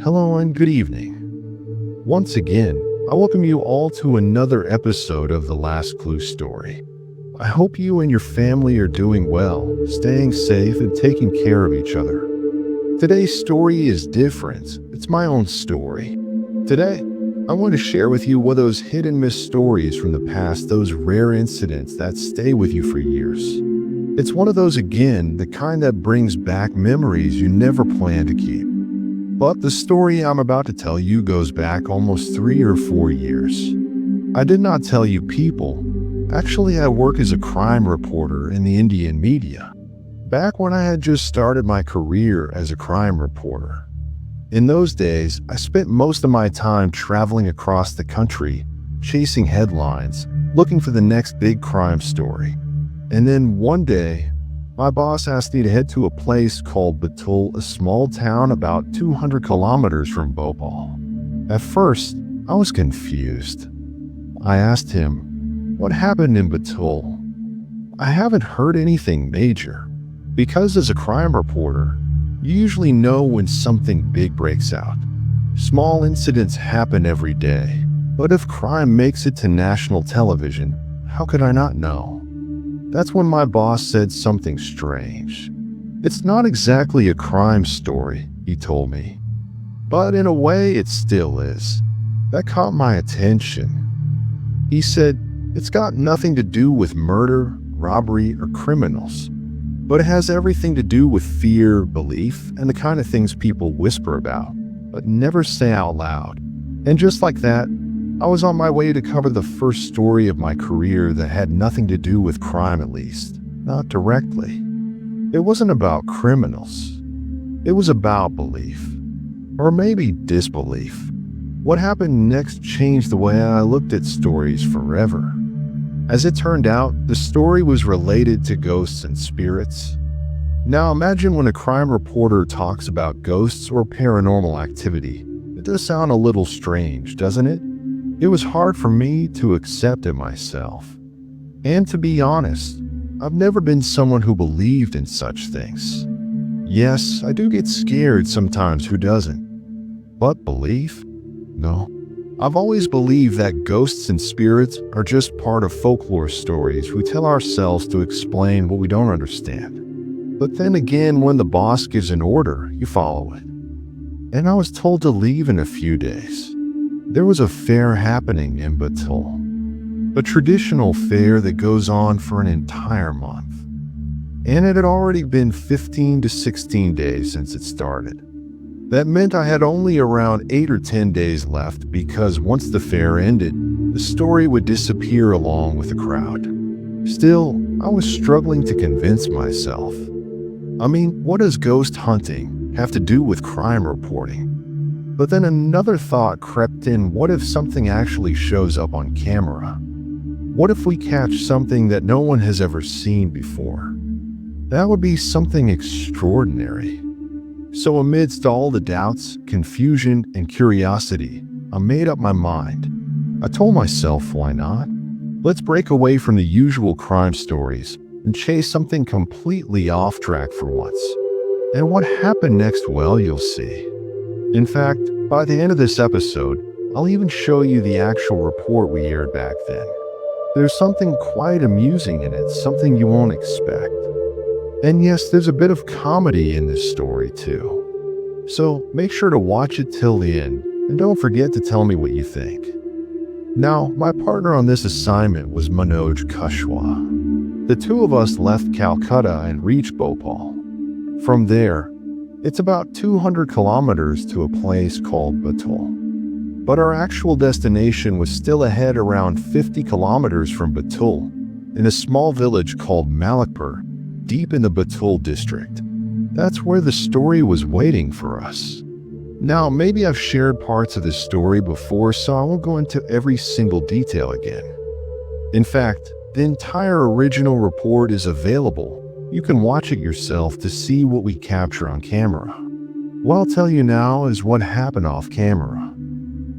Hello and good evening. Once again, I welcome you all to another episode of The Last Clue Story. I hope you and your family are doing well, staying safe and taking care of each other. Today's story is different. It's my own story. Today, I want to share with you one of those hit and miss stories from the past, those rare incidents that stay with you for years. It's one of those, again, the kind that brings back memories you never planned to keep. But the story I'm about to tell you goes back almost 3 or 4 years. I did not tell you people. Actually, I work as a crime reporter in the Indian media, back when I had just started my career as a crime reporter. In those days, I spent most of my time traveling across the country, chasing headlines, looking for the next big crime story. And then one day, my boss asked me to head to a place called Batul, a small town about 200 kilometers from Bhopal. At first, I was confused. I asked him, "What happened in Batul?" "I haven't heard anything major." Because as a crime reporter, you usually know when something big breaks out. Small incidents happen every day, but if crime makes it to national television, how could I not know? That's when my boss said something strange. "It's not exactly a crime story," he told me, "but in a way it still is." That caught my attention. He said, "It's got nothing to do with murder, robbery, or criminals, but it has everything to do with fear, belief, and the kind of things people whisper about, but never say out loud." And just like that, I was on my way to cover the first story of my career that had nothing to do with crime, at least, not directly. It wasn't about criminals. It was about belief. Or maybe disbelief. What happened next changed the way I looked at stories forever. As it turned out, the story was related to ghosts and spirits. Now imagine when a crime reporter talks about ghosts or paranormal activity. It does sound a little strange, doesn't it? It was hard for me to accept it myself. And to be honest, I've never been someone who believed in such things. Yes, I do get scared sometimes, who doesn't? But belief? No. I've always believed that ghosts and spirits are just part of folklore stories we tell ourselves to explain what we don't understand. But then again, when the boss gives an order, you follow it. And I was told to leave in a few days. There was a fair happening in Batul, a traditional fair that goes on for an entire month. And it had already been 15 to 16 days since it started. That meant I had only around 8 or 10 days left, because once the fair ended, the story would disappear along with the crowd. Still, I was struggling to convince myself. I mean, what does ghost hunting have to do with crime reporting? But then another thought crept in. What if something actually shows up on camera? What if we catch something that no one has ever seen before? That would be something extraordinary. So amidst all the doubts, confusion, and curiosity, I made up my mind. I told myself, why not? Let's break away from the usual crime stories and chase something completely off track for once. And what happened next, well, you'll see. In fact, by the end of this episode, I'll even show you the actual report we aired back then. There's something quite amusing in it, something you won't expect. And yes, there's a bit of comedy in this story too. So make sure to watch it till the end, and don't forget to tell me what you think. Now, my partner on this assignment was Manoj Kushwaha. The two of us left Calcutta and reached Bhopal. From there, it's about 200 kilometers to a place called Batul. But our actual destination was still ahead, around 50 kilometers from Batul, in a small village called Malajpur, deep in the Batul district. That's where the story was waiting for us. Now, maybe I've shared parts of this story before, so I won't go into every single detail again. In fact, the entire original report is available. You can watch it yourself to see what we capture on camera. What I'll tell you now is what happened off camera.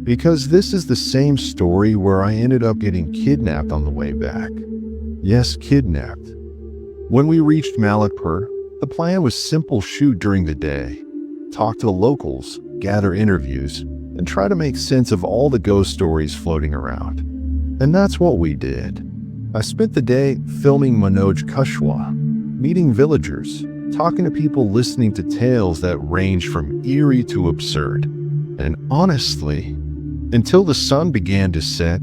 Because this is the same story where I ended up getting kidnapped on the way back. Yes, kidnapped. When we reached Malakpur, the plan was simple: shoot during the day, talk to the locals, gather interviews, and try to make sense of all the ghost stories floating around. And that's what we did. I spent the day filming Manoj Kushwaha, meeting villagers, talking to people, listening to tales that ranged from eerie to absurd. And honestly, until the sun began to set,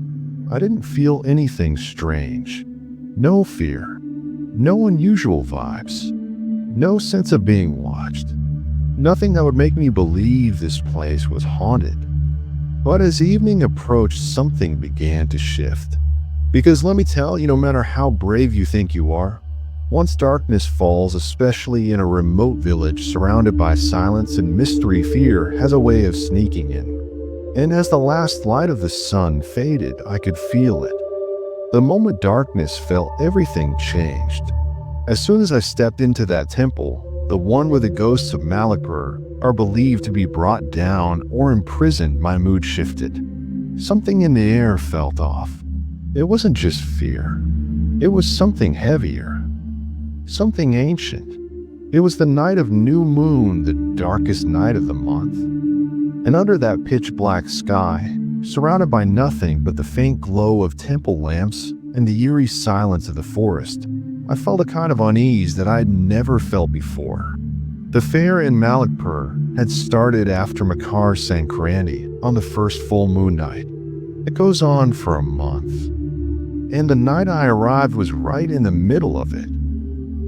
I didn't feel anything strange. No fear, no unusual vibes, no sense of being watched. Nothing that would make me believe this place was haunted. But as evening approached, something began to shift. Because let me tell you, no matter how brave you think you are, once darkness falls, especially in a remote village surrounded by silence and mystery, fear has a way of sneaking in. And as the last light of the sun faded, I could feel it. The moment darkness fell, everything changed. As soon as I stepped into that temple, the one where the ghosts of Malajpur are believed to be brought down or imprisoned, my mood shifted. Something in the air felt off. It wasn't just fear. It was something heavier. Something ancient. It was the night of new moon, the darkest night of the month. And under that pitch-black sky, surrounded by nothing but the faint glow of temple lamps and the eerie silence of the forest, I felt a kind of unease that I had never felt before. The fair in Malajpur had started after Makar Sankranti on the first full moon night. It goes on for a month. And the night I arrived was right in the middle of it.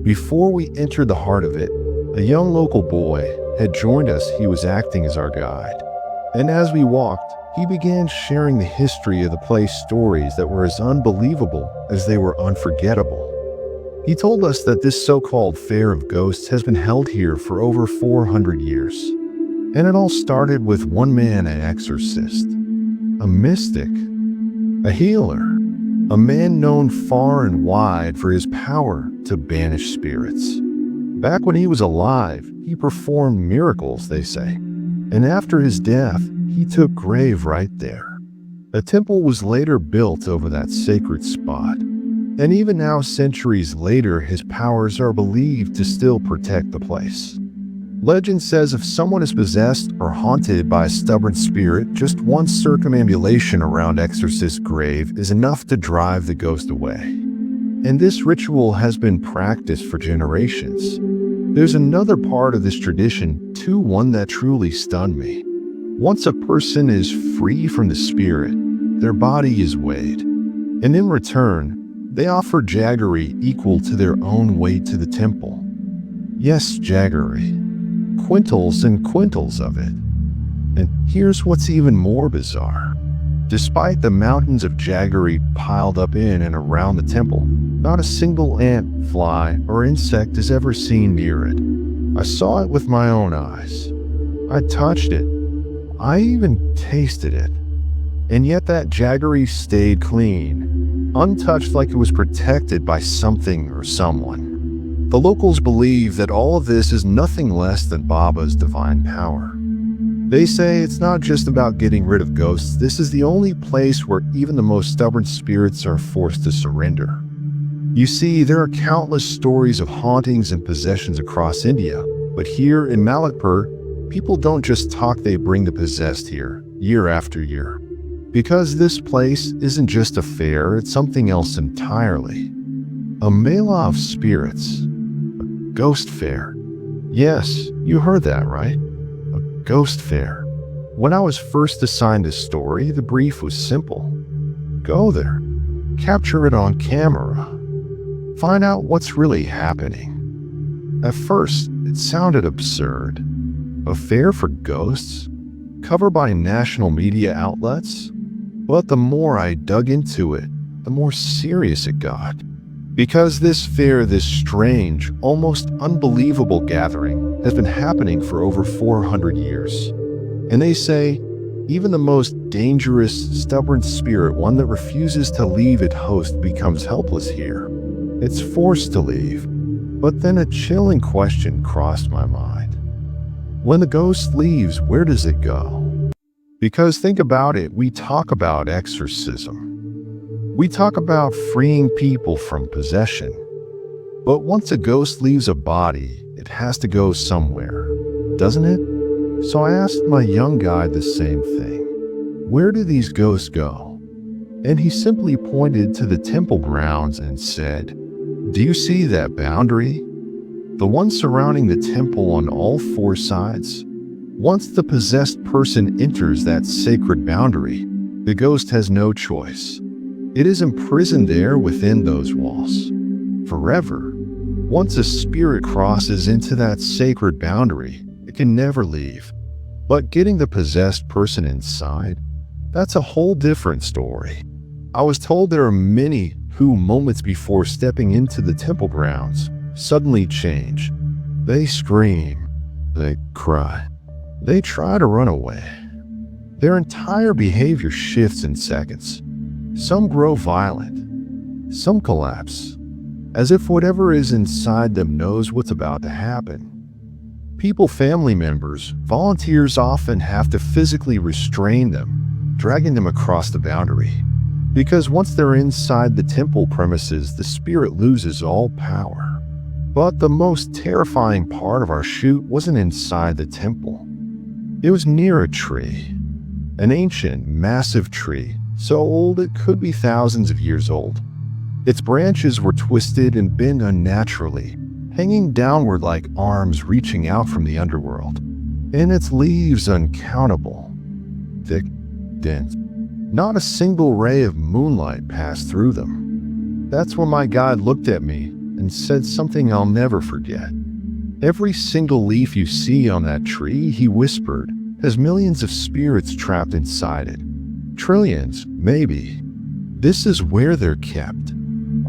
Before we entered the heart of it, a young local boy had joined us. He was acting as our guide. And as we walked, he began sharing the history of the place, stories that were as unbelievable as they were unforgettable. He told us that this so-called Fair of Ghosts has been held here for over 400 years. And it all started with one man, an exorcist, a mystic, a healer, a man known far and wide for his power to banish spirits. Back when he was alive, he performed miracles, they say. And after his death, he took grave right there. A temple was later built over that sacred spot. And even now, centuries later, his powers are believed to still protect the place. Legend says if someone is possessed or haunted by a stubborn spirit, just one circumambulation around exorcist's grave is enough to drive the ghost away. And this ritual has been practiced for generations. There's another part of this tradition, too, one that truly stunned me. Once a person is free from the spirit, their body is weighed. And in return, they offer jaggery equal to their own weight to the temple. Yes, jaggery. Quintals and quintals of it. And here's what's even more bizarre. Despite the mountains of jaggery piled up in and around the temple, not a single ant, fly, or insect is ever seen near it. I saw it with my own eyes. I touched it. I even tasted it. And yet that jaggery stayed clean, untouched, like it was protected by something or someone. The locals believe that all of this is nothing less than Baba's divine power. They say it's not just about getting rid of ghosts. This is the only place where even the most stubborn spirits are forced to surrender. You see, there are countless stories of hauntings and possessions across India, but here in Malajpur, people don't just talk, they bring the possessed here, year after year. Because this place isn't just a fair, it's something else entirely. A mela of spirits. A ghost fair. Yes, you heard that right. A ghost fair. When I was first assigned this story, the brief was simple. Go there. Capture it on camera. Find out what's really happening. At first, it sounded absurd. A fair for ghosts? Covered by national media outlets? But the more I dug into it, the more serious it got. Because this fair, this strange, almost unbelievable gathering, has been happening for over 400 years. And they say, even the most dangerous, stubborn spirit, one that refuses to leave its host, becomes helpless here. It's forced to leave. But then a chilling question crossed my mind. When the ghost leaves, where does it go? Because think about it, we talk about exorcism. We talk about freeing people from possession. But once a ghost leaves a body, it has to go somewhere, doesn't it? So I asked my young guide the same thing. Where do these ghosts go? And he simply pointed to the temple grounds and said, "Do you see that boundary? The one surrounding the temple on all four sides? Once the possessed person enters that sacred boundary, the ghost has no choice. It is imprisoned there within those walls, forever. Once a spirit crosses into that sacred boundary, it can never leave. But getting the possessed person inside, that's a whole different story." I was told there are many who, moments before stepping into the temple grounds, suddenly change. They scream, they cry, they try to run away. Their entire behavior shifts in seconds. Some grow violent, some collapse, as if whatever is inside them knows what's about to happen. People, family members, volunteers often have to physically restrain them, dragging them across the boundary. Because once they're inside the temple premises, the spirit loses all power. But the most terrifying part of our shoot wasn't inside the temple. It was near a tree. An ancient, massive tree, so old it could be thousands of years old. Its branches were twisted and bent unnaturally, hanging downward like arms reaching out from the underworld. And its leaves uncountable, thick, dense. Not a single ray of moonlight passed through them. That's when my guide looked at me and said something I'll never forget. "Every single leaf you see on that tree," he whispered, "has millions of spirits trapped inside it. Trillions, maybe. This is where they're kept."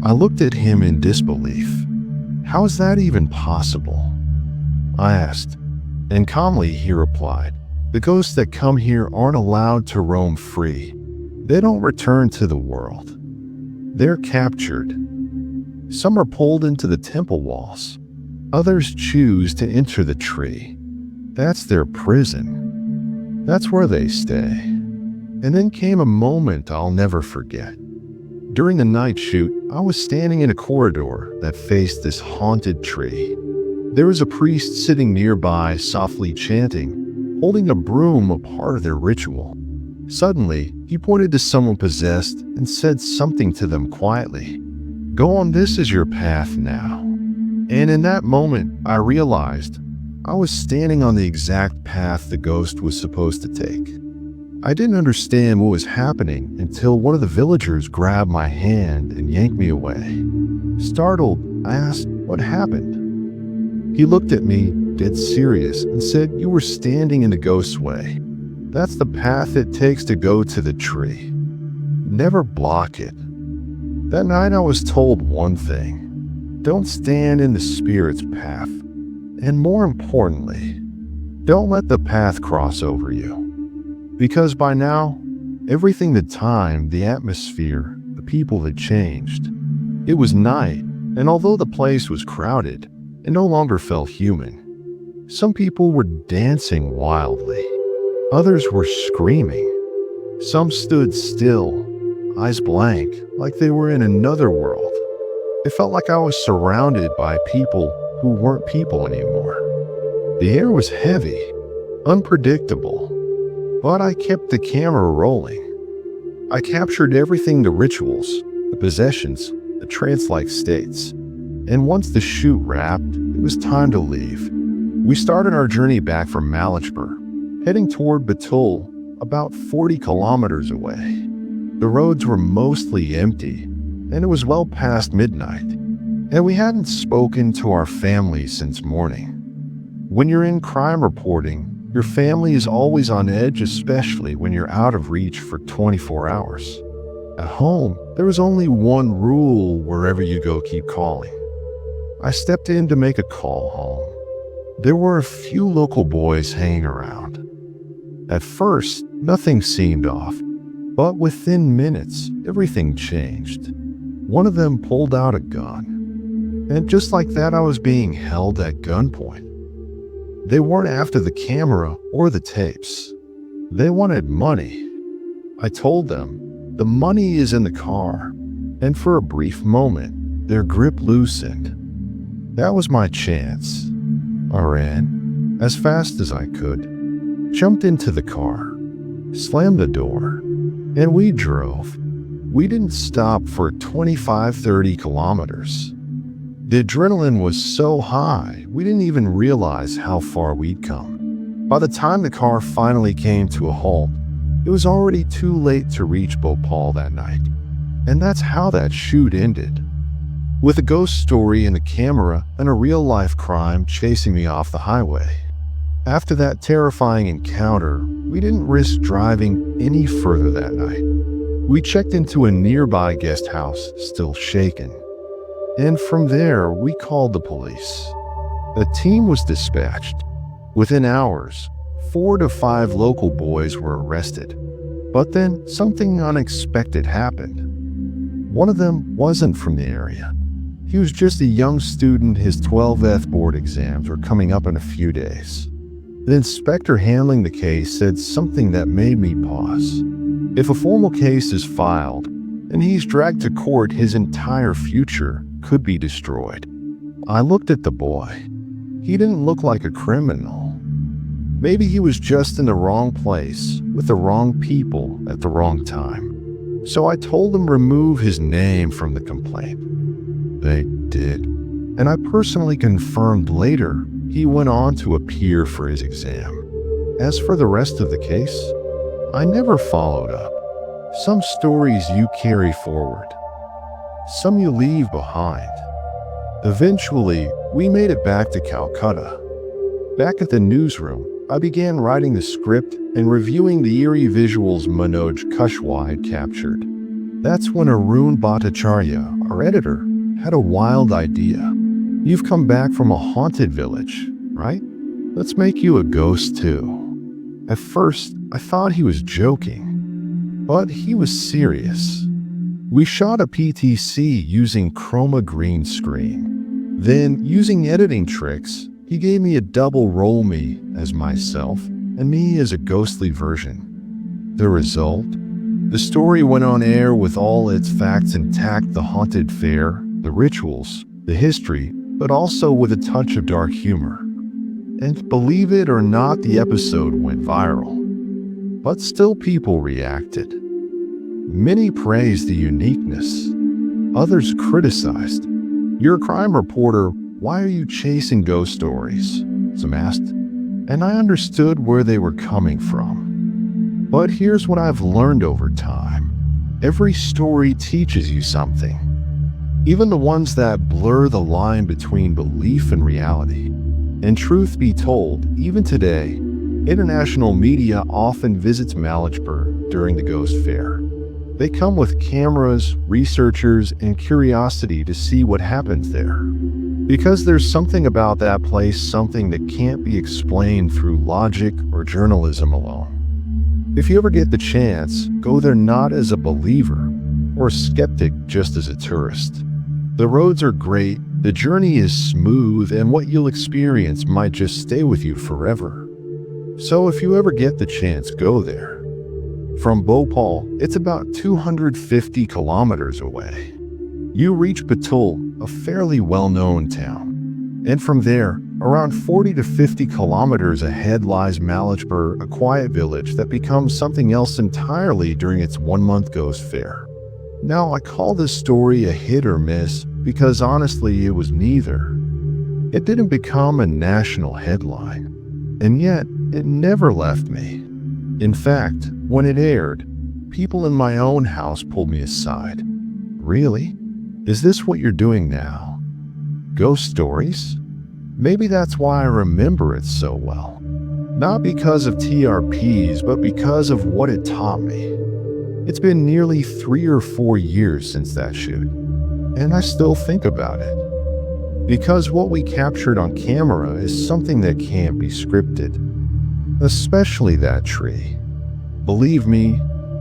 I looked at him in disbelief. "How is that even possible?" I asked, and calmly he replied, "The ghosts that come here aren't allowed to roam free. They don't return to the world. They're captured. Some are pulled into the temple walls. Others choose to enter the tree. That's their prison. That's where they stay." And then came a moment I'll never forget. During the night shoot, I was standing in a corridor that faced this haunted tree. There was a priest sitting nearby, softly chanting, holding a broom, a part of their ritual. Suddenly, he pointed to someone possessed and said something to them quietly. "Go on, this is your path now." And in that moment, I realized I was standing on the exact path the ghost was supposed to take. I didn't understand what was happening until one of the villagers grabbed my hand and yanked me away. Startled, I asked what happened. He looked at me, dead serious, and said, "You were standing in the ghost's way. That's the path it takes to go to the tree. Never block it." That night I was told one thing: don't stand in the spirit's path. And more importantly, don't let the path cross over you. Because by now, everything, the time, the atmosphere, the people had changed. It was night, and although the place was crowded, it no longer felt human. Some people were dancing wildly. Others were screaming. Some stood still, eyes blank, like they were in another world. It felt like I was surrounded by people who weren't people anymore. The air was heavy, unpredictable, but I kept the camera rolling. I captured everything: the rituals, the possessions, the trance-like states. And once the shoot wrapped, it was time to leave. We started our journey back from Malajpur, heading toward Batul, about 40 kilometers away. The roads were mostly empty, and it was well past midnight, and we hadn't spoken to our families since morning. When you're in crime reporting, your family is always on edge, especially when you're out of reach for 24 hours. At home, there was only one rule: wherever you go, keep calling. I stepped in to make a call home. There were a few local boys hanging around. At first, nothing seemed off, but within minutes, everything changed. One of them pulled out a gun, and just like that, I was being held at gunpoint. They weren't after the camera or the tapes. They wanted money. I told them, the money is in the car, and for a brief moment, their grip loosened. That was my chance. I ran as fast as I could, jumped into the car, slammed the door, and we drove. We didn't stop for 25-30 kilometers. The adrenaline was so high, we didn't even realize how far we'd come. By the time the car finally came to a halt, it was already too late to reach Bhopal that night. And that's how that shoot ended. With a ghost story in the camera and a real-life crime chasing me off the highway. After that terrifying encounter, we didn't risk driving any further that night. We checked into a nearby guest house, still shaken. And from there, we called the police. A team was dispatched. Within hours, 4 to 5 local boys were arrested. But then something unexpected happened. One of them wasn't from the area. He was just a young student. His 12th board exams were coming up in a few days. The inspector handling the case said something that made me pause. If a formal case is filed and he's dragged to court, his entire future could be destroyed. I looked at the boy. He didn't look like a criminal. Maybe he was just in the wrong place with the wrong people at the wrong time. So I told him remove his name from the complaint. They did. And I personally confirmed later he went on to appear for his exam. As for the rest of the case, I never followed up. Some stories you carry forward. Some you leave behind. Eventually, we made it back to Calcutta. Back at the newsroom, I began writing the script and reviewing the eerie visuals Manoj Kushwaha had captured. That's when Arun Bhattacharya, our editor, had a wild idea. You've come back from a haunted village, right? Let's make you a ghost too. At first, I thought he was joking, but he was serious. We shot a PTC using chroma green screen. Then, using editing tricks, he gave me a double roll me as myself and me as a ghostly version. The result? The story went on air with all its facts intact: the haunted fair, the rituals, the history, but also with a touch of dark humor. And believe it or not, the episode went viral. But still people reacted. Many praised the uniqueness. Others criticized. "You're a crime reporter, why are you chasing ghost stories?" some asked. And I understood where they were coming from. But here's what I've learned over time. Every story teaches you something. Even the ones that blur the line between belief and reality. And truth be told, even today, international media often visits Malajpur during the Ghost Fair. They come with cameras, researchers, and curiosity to see what happens there. Because there's something about that place, something that can't be explained through logic or journalism alone. If you ever get the chance, go there not as a believer or a skeptic, just as a tourist. The roads are great, the journey is smooth, and what you'll experience might just stay with you forever. So if you ever get the chance, go there. From Bhopal, it's about 250 kilometers away. You reach Batul, a fairly well-known town. And from there, around 40 to 50 kilometers ahead lies Malajpur, a quiet village that becomes something else entirely during its one-month Ghost Fair. Now, I call this story a hit or miss because honestly it was neither. It didn't become a national headline, and yet it never left me. In fact, when it aired, people in my own house pulled me aside. "Really? Is this what you're doing now? Ghost stories?" Maybe that's why I remember it so well. Not because of TRPs, but because of what it taught me. It's been nearly 3 or 4 years since that shoot, and I still think about it. Because what we captured on camera is something that can't be scripted. Especially that tree. Believe me,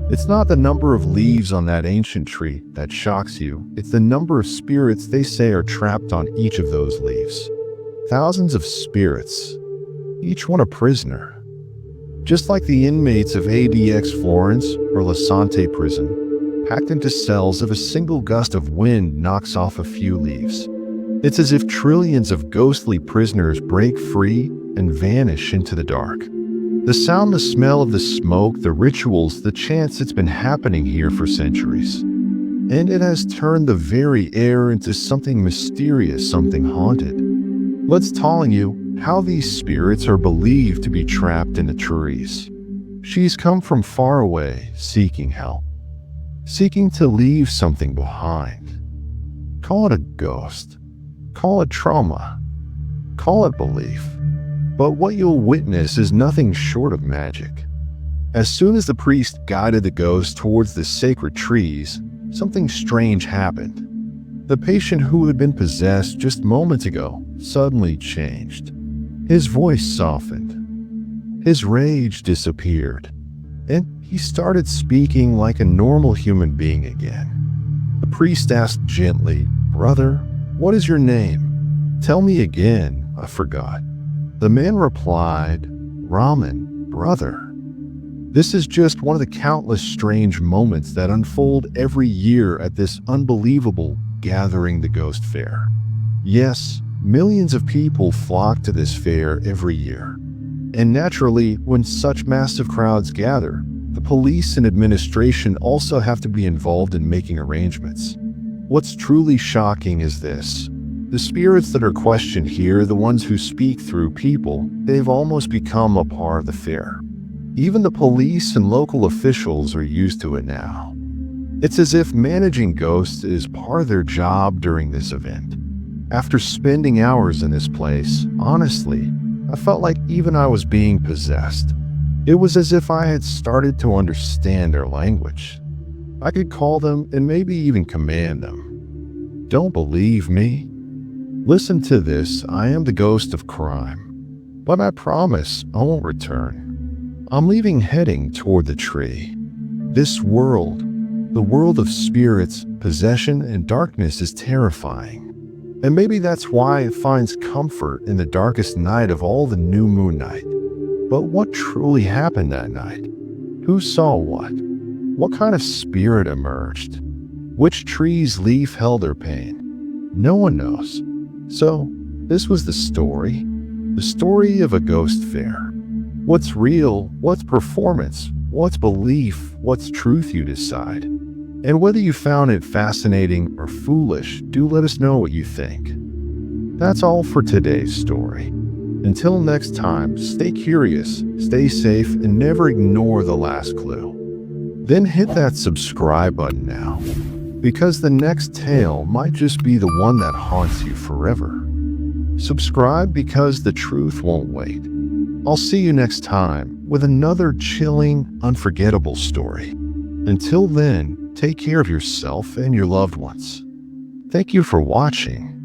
it's not the number of leaves on that ancient tree that shocks you, it's the number of spirits they say are trapped on each of those leaves. Thousands of spirits, each one a prisoner. Just like the inmates of ADX Florence or Lasante prison, packed into cells if a single gust of wind knocks off a few leaves. It's as if trillions of ghostly prisoners break free and vanish into the dark. The sound, the smell of the smoke, the rituals, the chants, it's been happening here for centuries. And it has turned the very air into something mysterious, something haunted. Let's telling you how these spirits are believed to be trapped in the trees. She's come from far away, seeking help, seeking to leave something behind. Call it a ghost, call it trauma, call it belief. But what you'll witness is nothing short of magic. As soon as the priest guided the ghost towards the sacred trees, something strange happened. The patient who had been possessed just moments ago suddenly changed. His voice softened. His rage disappeared. And he started speaking like a normal human being again. The priest asked gently, "Brother, what is your name? Tell me again, I forgot." The man replied, "Raman, brother." This is just one of the countless strange moments that unfold every year at this unbelievable gathering, the Ghost Fair. Yes, millions of people flock to this fair every year. And naturally, when such massive crowds gather, the police and administration also have to be involved in making arrangements. What's truly shocking is this. The spirits that are questioned here, the ones who speak through people, they've almost become a part of the fair. Even the police and local officials are used to it now. It's as if managing ghosts is part of their job during this event. After spending hours in this place, honestly, I felt like even I was being possessed. It was as if I had started to understand their language. I could call them and maybe even command them. Don't believe me? Listen to this. I am the ghost of crime. But I promise I won't return. I'm leaving, heading toward the tree. This world, the world of spirits, possession, and darkness is terrifying. And maybe that's why it finds comfort in the darkest night of all, the new moon night. But what truly happened that night? Who saw what? What kind of spirit emerged? Which tree's leaf held their pain? No one knows. So, this was the story of a ghost fair. What's real, what's performance, what's belief, what's truth, you decide. And whether you found it fascinating or foolish, do let us know what you think. That's all for today's story. Until next time, stay curious, stay safe, and never ignore the last clue. Then hit that subscribe button now, because the next tale might just be the one that haunts you forever. Subscribe because the truth won't wait. I'll see you next time with another chilling, unforgettable story. Until then, take care of yourself and your loved ones. Thank you for watching.